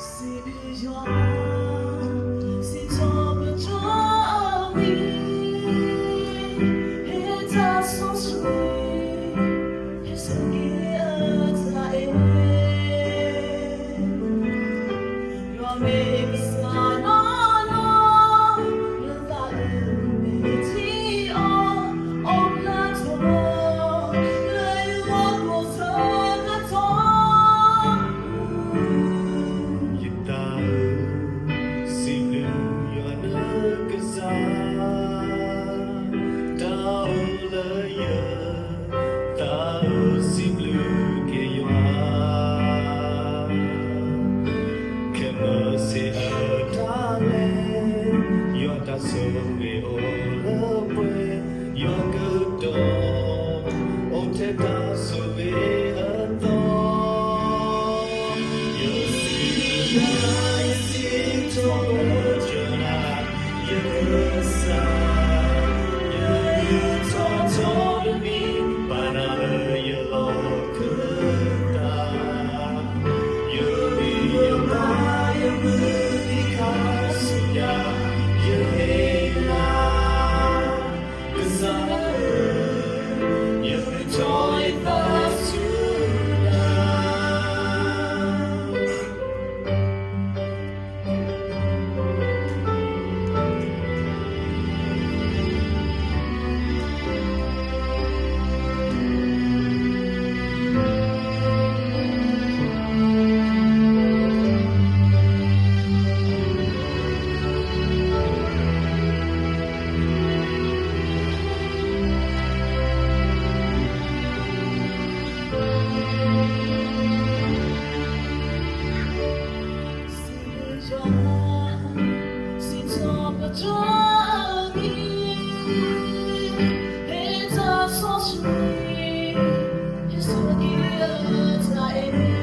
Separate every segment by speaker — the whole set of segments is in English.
Speaker 1: C'est déjà, c'est ton beau et ta sensualité, et ce qui est à aimer. Your make a no, no, le va métier au plateau, le logo de ton.
Speaker 2: So we all away, your good dog. Oh, take us away, adore. You see, I see, to you side. You talk to me, but I you look down. You be your mind, you be because yeah. You hate love, 'cause you enjoy the
Speaker 1: C'est ton beau et ta sensualité, et ce qui est à aimer.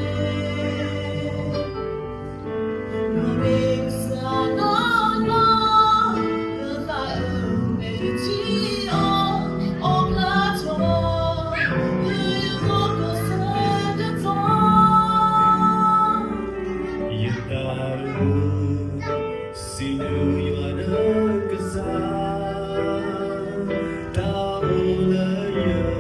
Speaker 1: Le mix à non, non, le va métier au plateau, le logo de ton.
Speaker 2: See you are the gazelle, down the year,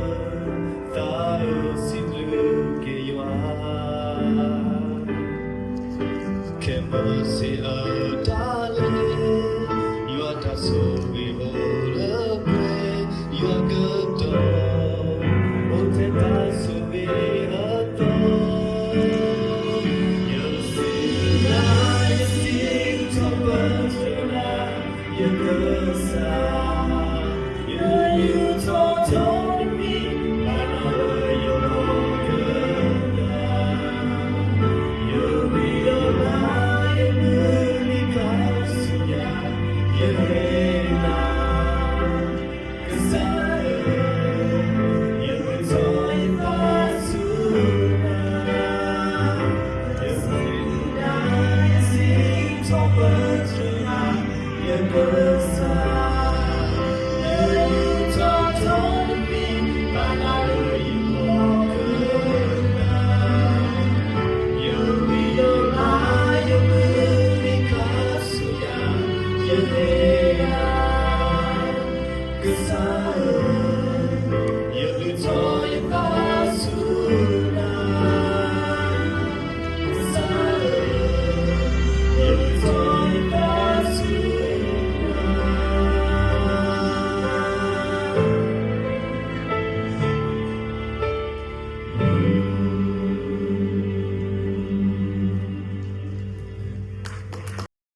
Speaker 2: thousand blue you are. Can mercy, darling, you are the soul we all away, you are good dog, oh, take us away, adore. You see, I see, you good side, you talk to me, I know you know good now. You realize you really close to you hate now, 'cause you enjoy the sooner. You see, I see, talk about you now.